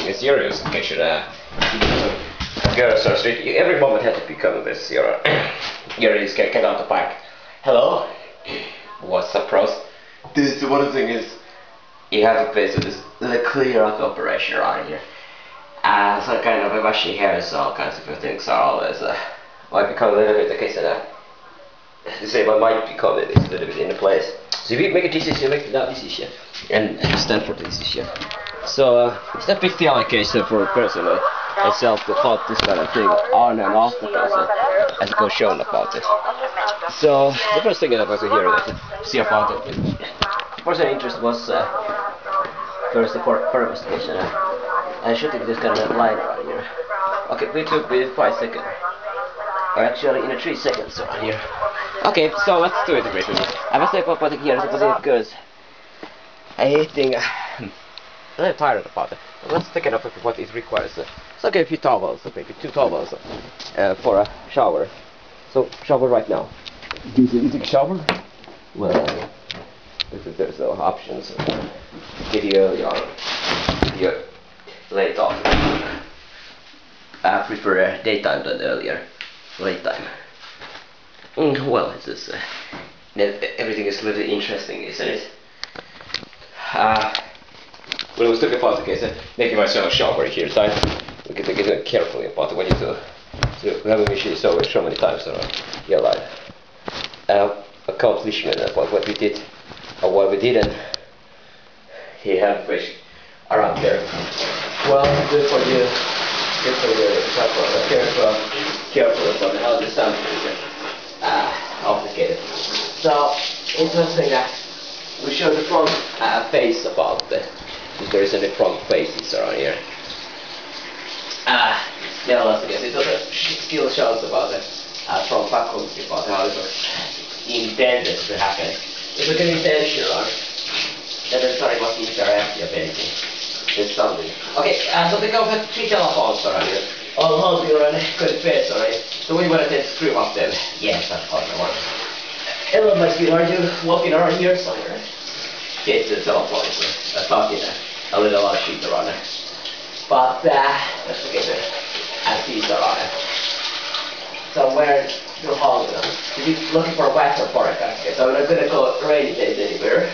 in serious occasion, girls are street. Every moment had to become this. Your is get out the back. Hello. What's up, pros? This one thing is you have to pay so this clear out operation around here. Some kind of washing hairs, all kinds of things are always might become a little bit the case that to say I might become it is a little bit in the place. So if you make a decision, make that decision and stand for the decision. So it's a big deal case for a person itself to thought this kind of thing on and off the person as it goes shown about it. So the first thing that I was here to see about it. First interest was first the purpose station. I shooting this kind of line right here. Okay, we took with 5 seconds. Or actually in 3 seconds around here. Okay, so let's do it briefly. I must say about it here because I think I'm a little tired about it. Let's take it off what it requires. So okay, a few towels, maybe 2 towels for a shower. So shower right now. Do you take a shower? Well, there's no options. Video, your late off. I prefer daytime than earlier. Late time. Well, it's just everything is a little interesting, isn't it? When I was talking about the case, making myself a shower here, so I look at it carefully about what you do. So having issues over so many times in your life. Accomplishment about what we did or what we didn't. He had fish around there. Well, good for you. Good for you. Careful about how the sun is obfuscated. So interesting that we show the front face about if there is any front faces around here. Nevertheless, it also still shows about the front faculty about how it was intended to happen. It's like an intentional that the story was interactive painting. There's something. Okay, so they go for 3 telephones around here. All holding around a good face, alright? So we want to screw up them. Yes, of course I want. Hello, my sweetheart, you walking around here somewhere? Okay, the telephone, so talking a little shit around it. But, let's forget it. And these around it. So where to hold them? If you're looking for a weather forecast, okay, so we're not going to go rainy days anywhere.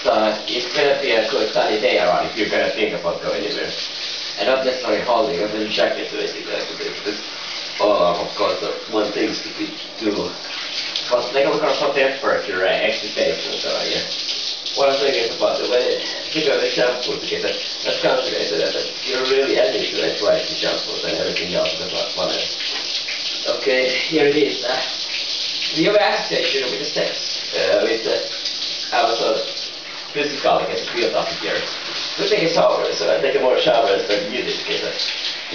So it's going to be a good sunny day around if you're going to think about going anywhere. And not necessarily holding a little jacket to it, because of course, one thing to do. But take a look at some temperature expectations around here. What I'm thinking about the way you go to shampoo to get that's calculated that you're really adding to that right to shampoos and everything else that's what it is. Okay, here it is. The UV station with the sex, with also physical gets built up here. We take a shower, so I take more showers than you did.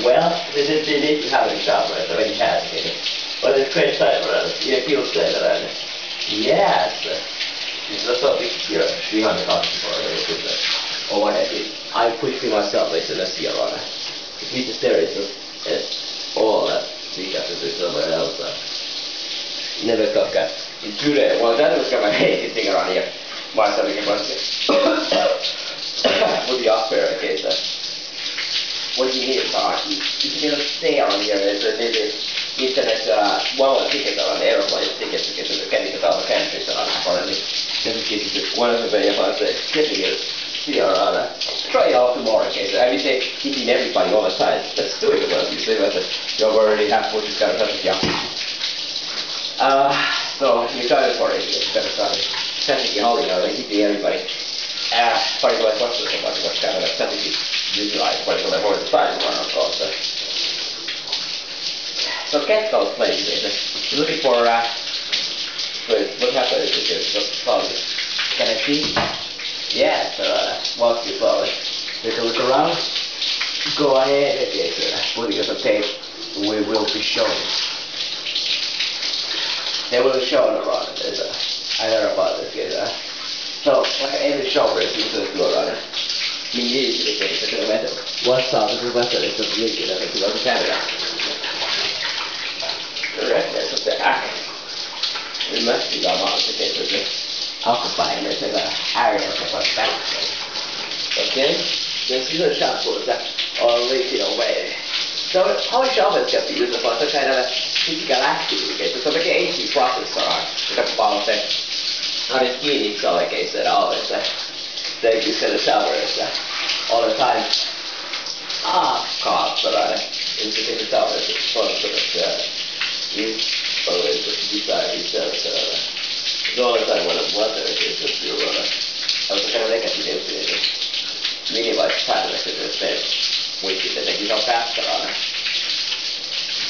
Well, they need to have a shower, so when you have it. But it's great time around. You feel sad around it. Yes. It's not so big here, 300 for or what I did. I pushed myself into the sea around it. The meter series is all that big after this somewhere else. Never thought that. Today, well, that was kind of a hazy thing around here. Myself, we can watch it. With the offer, okay, so what you need if you can stay on here, there's a internet tickets around the aeroplane tickets to get to the Canada other countries around apparently. This is one of the very getting it see around try it out tomorrow, okay, so I will say keeping everybody all the time. Let's do it because you say that you already have what you got to yeah. So you got it for it, you better start it. Technically holding out and keeping everybody particular questions about what kind of activity utilize, particularly more the time one of course. So cat goes playing this. Looking for what happens if it's just slowly. Can I see? Yes, walk you slowly. Take a look around. Go ahead and get putting us a tape. We will be shown. They will be shown around it. I heard about this. So, like every shower is usually to go around it. Immediately, it's a matter. What's up? This is better. It's just leaking and it's going to Canada. The reference of the act. We must be gone on to get to occupying it in the area of the back. Okay? then season shampoos or liquid away. So how shampoos can be used for some kind of a physical activity? So like an aging process joka palautuu aina kiinni oikein always take this kind of showers all the time. Kaattorana. It's the kind of showers it's sponsored is always beside itself. The only time when I'm water is just you I was kind of negative influence. Minimize time to the same. Which is that you know faster on it.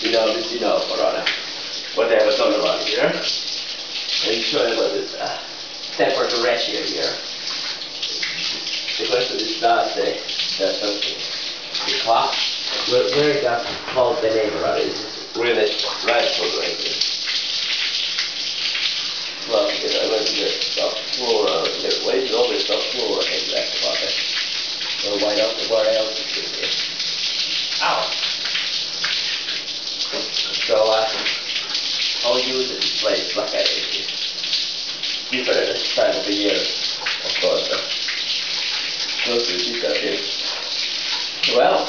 You know this, you know for on it. Whatever's on around here. And you show about this temperature ratio here. The question is not the clock. Where got called the name around it? It's really right for the radio. Well, I went to get stuff floor out here. Why is it always stuff floor? I think that's about it. Well, why not? Where else is it here? Ow! So, I'll use this place like I did. Different time of the year, of course. Close to this up here. Well,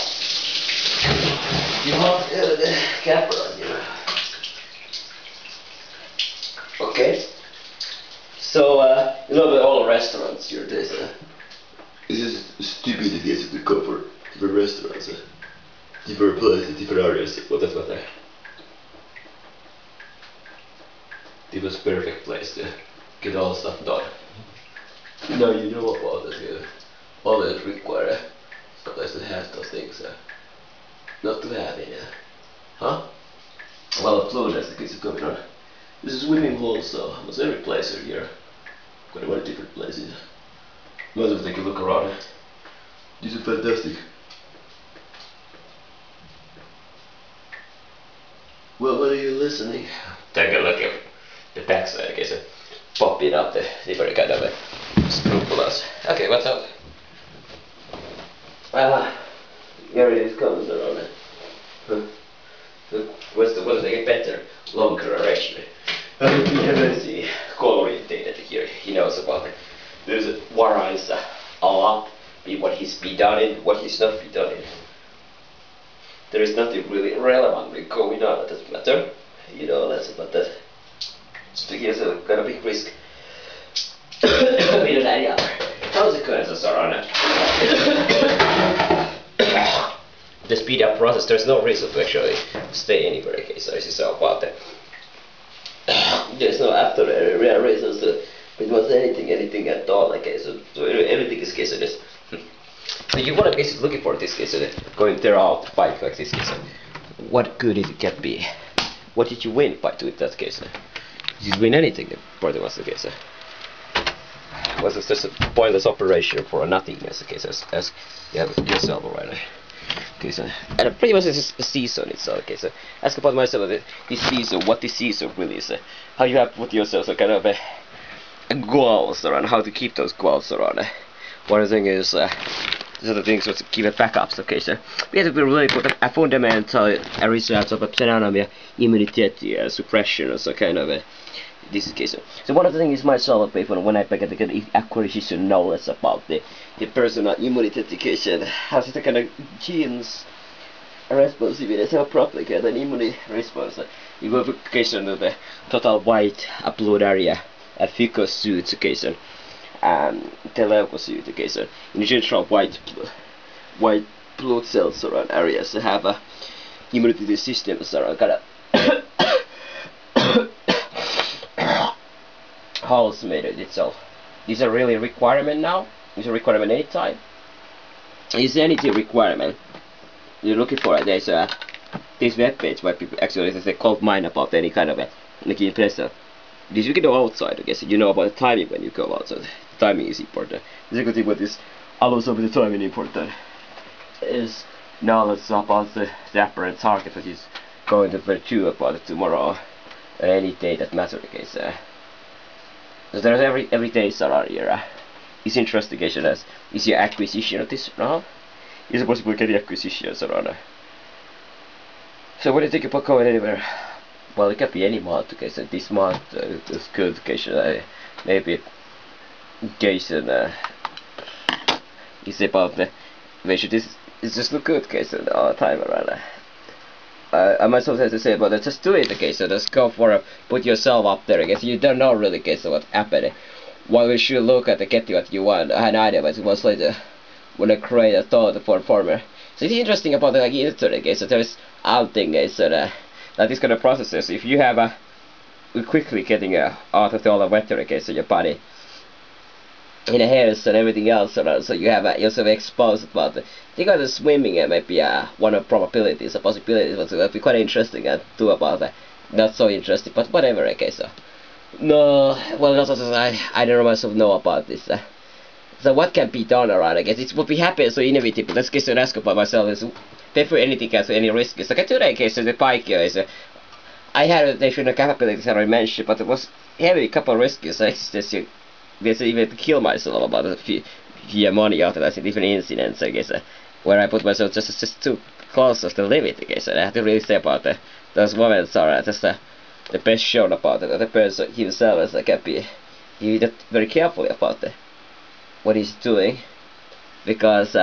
you want the camera on you. Okay. So, you know all the restaurants here, this it's just stupid ideas to go for different restaurants, different places, different areas. What that's what there. It was perfect place to get all stuff done. No, you know about it. You always require a place that has those things. Not to have it. Huh? Well, upload as the kids are coming on. This is swimming pool, so almost every place are here. Quite a lot of different places. Might as well take a look around. This is fantastic. Well, what are you listening? Take a look at the backside, I guess. Pop it up the different kind of scrupulous. Okay, what's up? Here it is comes around it. What's the get better? Longer actually. We have the coloring data here. He knows about it. There's a warrants a lot be what he's be done in, what he's not be done in. There is nothing really relevantly going on at this matter. You know less about that. So here's a kind of big risk. We don't have any other consequences around it. The speed up process, there's no reason to actually stay anywhere, okay, so this is all about that. There's no after real reasons to pretty much anything at all, okay, so everything is case of this. So you want to basically looking for this case of going there out bike like this case. What good it can be? What did you win by doing that case? Did you win anything pretty much the case? Was it just a pointless operation for a nothingness case as you have yourself already? Okay, so, and pretty much it's a season itself. Okay, so ask about myself this season, what this season really is. How you have put yourself some kind of goals around, how to keep those goals around. One thing is these are the things to keep it backups. Okay, so we have to be really put a fundamental research of pseudonymia, immunity, suppression, so kind of this is case. So one of the things is myself, when I get the acquisition knowledge about the personal immunity education, has the kind of genes responsibility, so properly get an immunity response. Evacuation of the total white blood area, a fucosuit occasion, and teleucosuit occasion. In general, white blood cells around areas have a immunity systems around kind of holes made it itself. Is a really requirement now? Is a requirement anytime? Is there anything requirement you're looking for? There's this web page where people actually there's a cold mind about any kind of a pressure. This you can go outside, I guess. You know about the timing when you go outside. The timing is important. The second thing with this also with the timing important is knowledge about the apparent target that is going to pursue about it tomorrow or any day that matters, I guess. So there's every day around here. Is investigation as is your acquisition of this now? Is it possible to get the acquisitions around? So what do you think about going anywhere? Well, it can be any month, okay, so this month is good, okay, maybe occasion is about make sure this is just look good, okay, so all the time around. I might also have to say about that, just do it, okay, so just go for a, put yourself up there, okay, so you don't know really, okay, so what's happening. What we should look at to get you what you want. I had an idea, but it was later when I create a thought for former. So it's interesting about the like internet, okay, so there's outing, okay, so that this kind of processes, if you have a, quickly getting out of all the weather, okay, so your body in the hairs and everything else around, so you have yourself exposed about it. Think of the swimming, it might be one of probabilities, a possibility, but it would be quite interesting to do about that. Not so interesting, but whatever, okay, so. No, well, not as I don't myself know about this. So what can be done around, I guess, it would be happy, so inevitable. Let's get to ask about myself, is before anything else, any risk. So I can do that, okay, so the bike is, I had a different capabilities that I mentioned, but it was heavy couple of risks, so it's just, there's even to kill myself about a few money out of that, different incidents, I guess, where I put myself just too close to the limit, I guess, and I have to really say about those moments are just the best shown about it. The person himself is can be very careful about what he's doing, because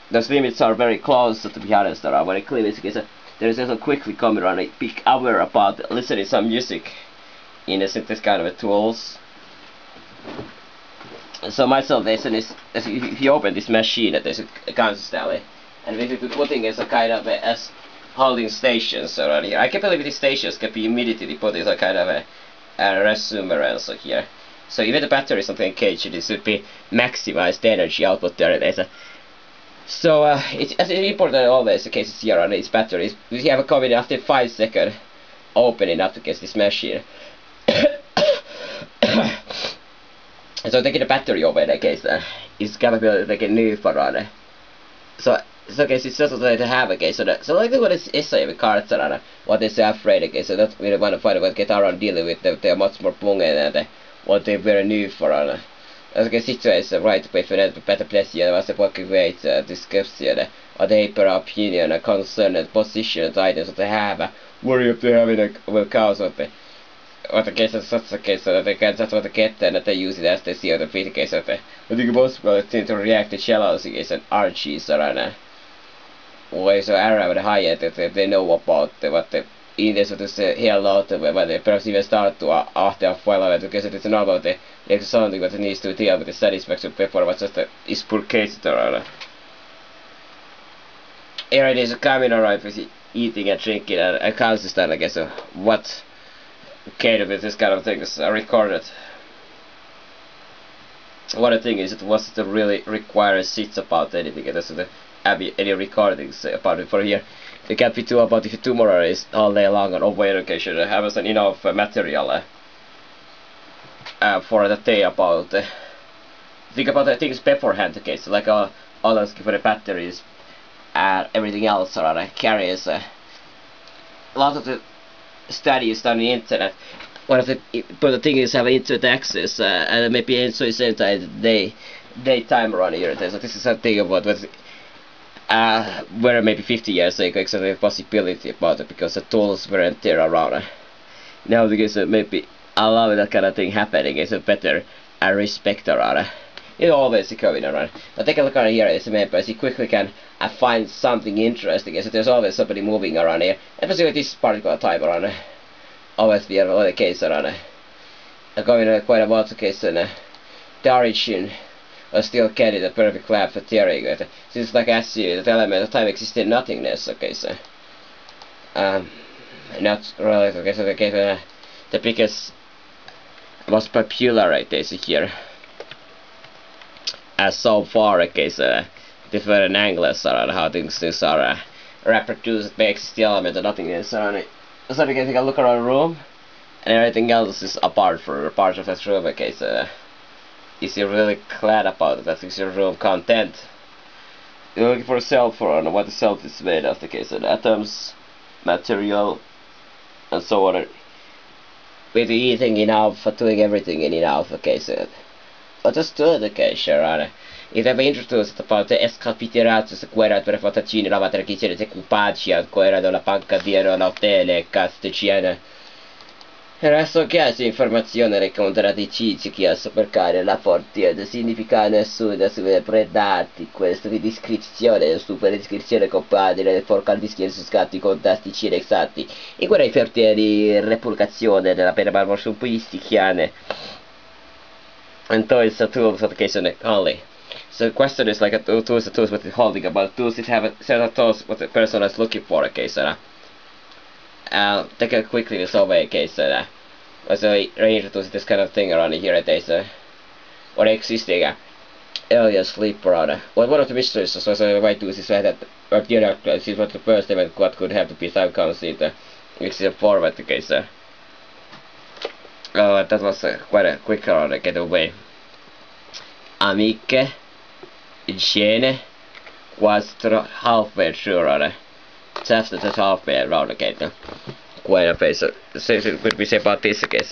those limits are very close, to be honest, around when it clearly is there is also quickly coming around a big hour about listening some music in this kind of tools. So myself, there's if you open this machine, there's a constantly, and if you're putting as a kind of as holding stations around here. I can believe these stations can be immediately put as a kind of a resumer also here. So even the battery is something caged, this would be maximized the energy output there. So it's important always the cases here on these batteries. We have a coming after 5 seconds opening up to get this machine. So taking the battery over in that case is capable to take a new for on. So okay, so it's just like to have, okay, so like what is with cards and what they say afraid, okay, so that's really want to find out get around dealing with they're much more punga than what they were new for on. As you can see, it's the right way for that better place here, was the working way to discuss here, or the paper opinion, a concern, and positions, items that they have, worry if they have in a cause of it. What the case is such a case that they get that's what they get and that they use it as they see other the case of it. I think most people tend to react to jealousy is an archies around ways of area with the high end that they know about what the either so to say hear a lot of where they perhaps even start to after a while of it because it's not about the something that needs to deal with the satisfaction before what's just is poor case around. Here it is coming alright with eating and drinking and consistent I guess what okay with this kind of things are recorded. One thing is it wasn't really require seats about anything. It doesn't have any recordings about it for here. The can be too about if tomorrow is all day long on over education have enough material for the day about think about the things beforehand, okay, so like all those for the batteries and everything else carries a lot of the studies done on the internet. One of the thing is having internet access and maybe also same time daytime around here. So this is something about what where maybe 50 years ago exactly a possibility about it because the tools weren't there around. Now because maybe allow that kind of thing happening is a better respect around. It always coming around. But take a look around here as a map as you quickly can find something interesting. So there's always somebody moving around here. Especially with this particular type around. Always be another case around. Going quite a lot of cases and the origin was still carried the perfect lab for theory. Since like as you the element of time existed nothingness, okay, so not really okay, so the biggest most popular right is here. As so far, okay, so different angles around how things are reproduced makes the element of nothingness around it. So you can take a look around the room, and everything else is apart of this room. Okay, so is you really glad about it? That is your room content. You're looking for a self or what the self is made of. Okay, so the atoms, material, and so on. With eating enough, for doing everything in enough. Okay, so. But just do it, okay, sure. If ever introduced about the escapiteratus guerra per fotacini la matricina de cupacia guerra della panca di la tele castigiana Era so chiesa informazione raccontata di cizi che a supercare la portiera significa nessuno sulle predati questo di descrizione super descrizione compadre porca di su scatti con tastici esatti e quella è di repubblicazione della pena marmorsupuistichiane and toys the tools application only. So the question is like a tools what it's holding about tools it have a set of tools what the person is looking for okay so take a quickly this over okay so so range to this kind of thing around here at days what existing earlier sleep around one of the mysteries so why do is that or this is what the first event what could have to be some consider which is forward okay so that was quite a quick around getaway amiche insieme quattro halfway through around just halfway around okay quite a face so could we say about this case